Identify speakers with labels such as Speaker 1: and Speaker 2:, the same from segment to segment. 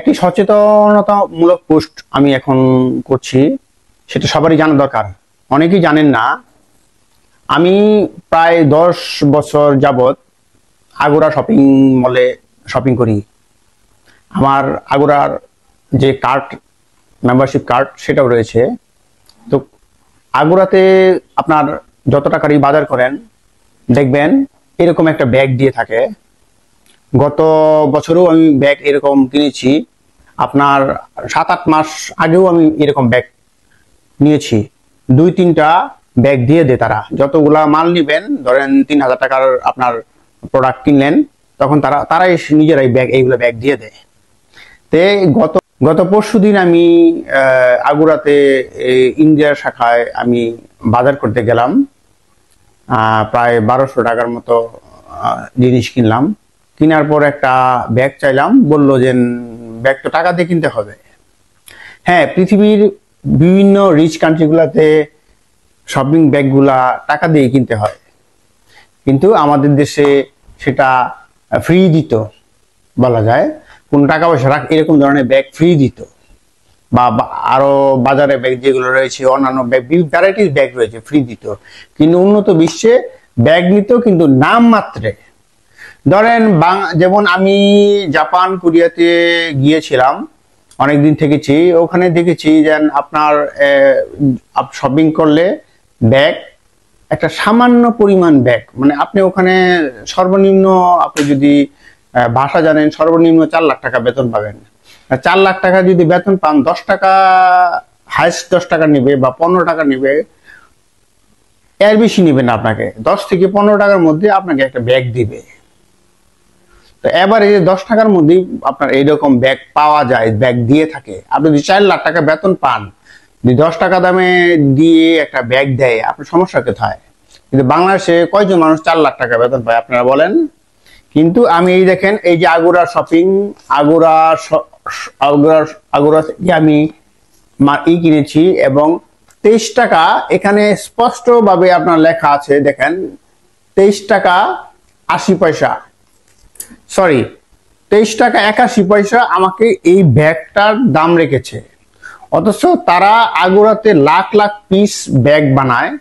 Speaker 1: একটি সচেতনতামূলক পোস্ট আমি এখন করছি, সেটা সবারই জানা দরকার। অনেকেই জানেন না, আমি প্রায় 10 বছর যাবত আগুরা শপিং মলে শপিং করি। আমার আগুরার যে কার্ড, মেম্বারশিপ কার্ড, সেটাও রয়েছে। তো আগুরাতে আপনার যত টাকারই বাজার করেন দেখবেন এরকম একটা ব্যাগ দিয়ে থাকে। গত বছরও আমি ব্যাগ এরকম কিনেছি, আপনার 7-8 মাস আগেও আমি এরকম ব্যাগ নিয়েছি। 2-3টা ব্যাগ দিয়ে দেয় তারা। যতগুলা মাল নিবেন, ধরেন 3000 টাকার আপনার প্রোডাক্ট কিনলেন, তখন তারাই নিজেরাই এইগুলো ব্যাগ দিয়ে দেয়। তে গত পরশু দিন আমি আগুরাতে ইন্ডিয়ার শাখায় আমি বাজার করতে গেলাম। প্রায় 1200 টাকার মতো জিনিস কিনলাম। কেনার পর একটা ব্যাগ চাইলাম, বলল যে ব্যাগ তো টাকা দিয়ে কিনতে হবে। হ্যাঁ, পৃথিবীর বিভিন্ন রিচ কান্ট্রিগুলোতে শপিং ব্যাগগুলা টাকা দিয়ে কিনতে হয়, কিন্তু আমাদের দেশে সেটা ফ্রি দিত বলা যায়। কোন টাকা পয়সা এরকম ধরনের ব্যাগ ফ্রি দিত, বা আরো বাজারে ব্যাগ যেগুলো রয়েছে, অন্যান্য ব্যাগ, ভ্যারাইটিস ব্যাগ রয়েছে, ফ্রি দিত। কিন্তু উন্নত বিশ্বে ব্যাগ নিত, কিন্তু নাম মাত্রে। ধরেন যেমন আমি জাপান, কোরিয়াতে গিয়েছিলাম, অনেকদিন থেকেছি, ওখানে দেখেছি যে আপনার শপিং করলে ব্যাগ একটা সামান্য পরিমাণ ব্যাগ, মানে আপনি ওখানে সর্বনিম্ন, আপনি যদি ভাষা জানেন, সর্বনিম্ন 4 লাখ টাকা বেতন পাবেন। 4 লাখ টাকা যদি বেতন পান, 10 টাকা, হাইস্ট 10 টাকা নিবে বা 15 টাকা নিবে, এর বেশি নিবে না। আপনাকে 10 থেকে 15 টাকার মধ্যে আপনাকে একটা ব্যাগ দিবে। তো এবার এই 10 টাকার মধ্যেই আপনার এইরকম ব্যাগ পাওয়া যায়, ব্যাগ দিয়ে থাকে। আপনি যদি 4 লাখ টাকা বেতন পান, যদি 10 টাকা দামে দিয়ে একটা ব্যাগ দেয়, আপনার সমস্যা কোথায়? কিন্তু বাংলাদেশে কয়জন মানুষ 4 লাখ টাকা বেতন পায় আপনারা বলেন? কিন্তু আমি এই দেখেন, এই যে আগুরা শপিং, আগুরা থেকে আমি কিনেছি, এবং 23 টাকা এখানে স্পষ্ট ভাবে আপনার লেখা আছে, দেখেন 23 টাকা 80 পয়সা, সরি 23 টাকা 81 পয়সা আমাকে এই ব্যাগটার দাম রেখেছে। অথচ তারা আগুরাতে লাখ লাখ পিস ব্যাগ বানায়।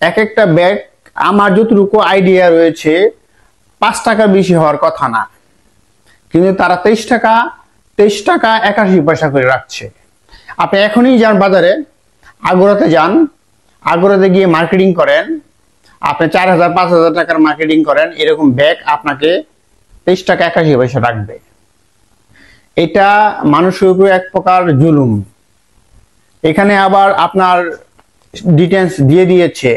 Speaker 1: এক একটা ব্যাগ আমার যতটুকু আইডিয়া রয়েছে 5 টাকা বেশি হওয়ার কথা না, কিন্তু তারা 23 টাকা 81 পয়সা করে রাখছে। আপনি এখনই যান বাজারে, আগুরাতে যান, আগুরাতে গিয়ে মার্কেটিং করেন, আপনি 4000-5000 টাকার মার্কেটিং করেন, এরকম ব্যাগ আপনাকে 23 টাকা 81 পয়সা রাখবে। এটা মানুষের উপরে এক প্রকার জুলুম। এখানে আবার আপনার ডিটেলস দিয়ে দিয়েছে,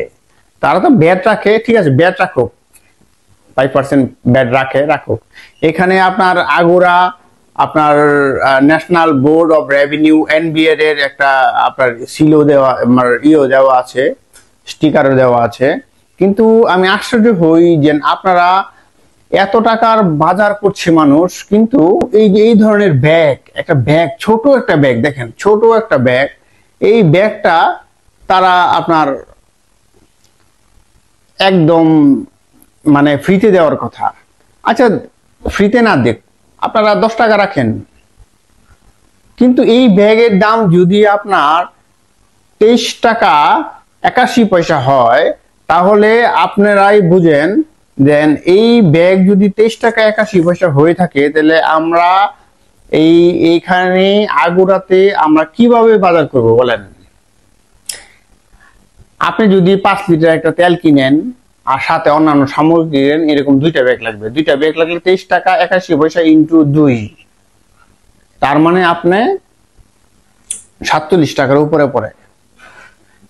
Speaker 1: তারা তো ব্যাট রাখে, ঠিক আছে, ব্যাট রাখুক, 5% ব্যাট রাখুক। এখানে আপনার আগুরা, আপনার national board of revenue, NBR এর একটা আপনার সিলও দেওয়া, দেওয়া আছে, স্টিকারও দেওয়া আছে। কিন্তু আমি আশ্চর্য হই যে আপনারা এত টাকার বাজার করছে মানুষ, কিন্তু এই ধরনের ব্যাগ, একটা ব্যাগ, ছোট একটা ব্যাগ, দেখেন ছোট একটা ব্যাগ, এই ব্যাগটা তারা আপনার একদম মানে ফ্রিতে দেওয়ার কথা। আচ্ছা, ফ্রিতে না দেখ, আপনারা 10 টাকা রাখেন, কিন্তু এই ব্যাগের দাম যদি আপনার 23 টাকা 81 পয়সা হয়, তাহলে আপনারাই বুঝেন, দেন এই ব্যাগ যদি 23 টাকা 81 পয়সা হয়ে থাকে, তাহলে আমরা এইখানে আগুরাতে আমরা কিভাবে বাজার করব বলেন? আপনি যদি 5 লিটার একটা তেল কিনেন আর সাথে অন্যান্য সামগ্রী কিনেন, এরকম 2টা ব্যাগ লাগবে। 2টা ব্যাগ লাগলে 23 টাকা 81 পয়সা ইন্টু 2, তার মানে আপনি 47 টাকার উপরে পড়ে।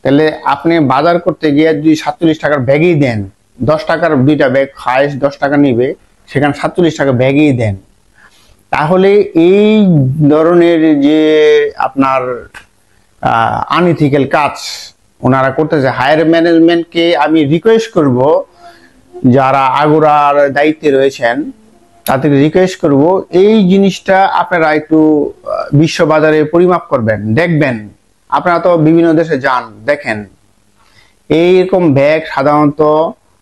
Speaker 1: তাহলে আপনি বাজার করতে গিয়ে যদি 47 টাকার ব্যাগই দেন, 10 টাকার 2টা ব্যাগ হাইস্ট 10 টাকা নিবে, সেখানে 47 টাকা ব্যাগই দেন, তাহলে এই ধরনের যে আপনার আনইথিক্যাল কাজ ওনারা করতেছে। হায়ার ম্যানেজমেন্টকে আমি রিকোয়েস্ট করব, যারা আগুরার দায়িত্বে রয়েছেন তাদেরকে রিকোয়েস্ট করব, এই জিনিসটা আপনারা একটু বিশ্ববাজারে পরিমাপ করবেন, দেখবেন। আপনারা তো বিভিন্ন দেশে যান, দেখেন এইরকম ব্যাগ সাধারণত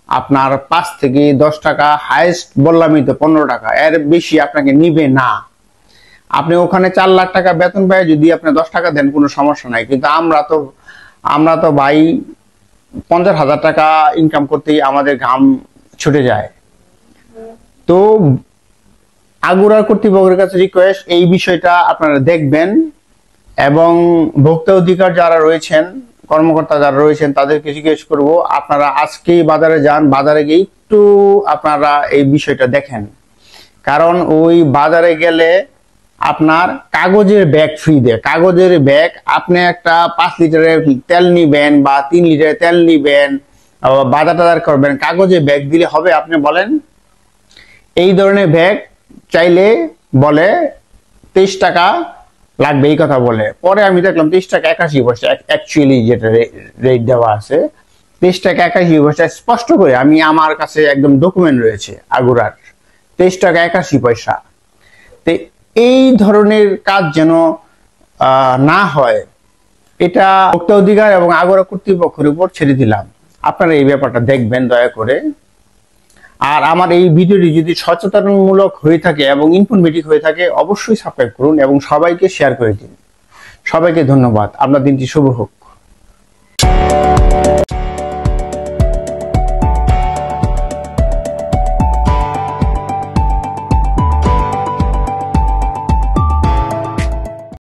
Speaker 1: আপনার 5 থেকে 10 টাকা, হাইস্ট বললামই তো 15 টাকা, এর বেশি আপনাকে নিবে না। আপনি ওখানে 4 লাখ টাকা বেতন পায় যদি আপনি 10 টাকা দেন কোনো সমস্যা নাই, কিন্তু আমরা তো ভাই 50,000 টাকা ইনকাম করতেই আমাদের ঘাম ছুটে যায়। তো আগুরার কর্তৃপক্ষের কাছে রিকোয়েস্ট, এই বিষয়টা আপনারা দেখবেন এবং ভোক্তা অধিকার যারা রয়েছেন, কর্মকর্তা যারা রয়েছেন তাদেরকে জিজ্ঞেস করব, আপনারা আজকেই বাজারে যান, বাজারে গিয়ে একটু আপনারা এই বিষয়টা দেখেন। কারণ ওই বাজারে গেলে আপনার কাগজের ব্যাগ ফ্রি দেয়। কাগজের ব্যাগ, আপনি একটা 5 লিটারের তেল নিবেন বা 3 লিটারের তেল নিবেন, বাজার টাজার করবেন, কাগজের ব্যাগ দিলে হবে? আপনি বলেন। এই ধরনের ব্যাগ চাইলে বলে 23 টাকা লাগবে, এই কথা বলে। পরে আমি দেখলাম 23 টাকা 81 পয়সা, অ্যাকচুয়ালি যেটা রেট দেওয়া আছে 23 টাকা 81 পয়সা, স্পষ্ট করে আমি, আমার কাছে একদম ডকুমেন্ট রয়েছে আগুরার, 23 টাকা 81 পয়সা। তো এই ধরনের কাজ যেন না হয়, এটা ভোক্তা অধিকার এবং আগুরা কর্তৃপক্ষের উপর ছেড়ে দিলাম। আপনারা এই ব্যাপারটা দেখবেন দয়া করে। আর আমার এই ভিডিওটি যদি সচেতনমূলক হয়ে থাকে এবং ইনফরমেটিভ হয়ে থাকে, অবশ্যই সাবস্ক্রাইব করুন এবং সবাইকে শেয়ার করে দিন। সবাইকে ধন্যবাদ। আপনার দিনটি শুভ হোক।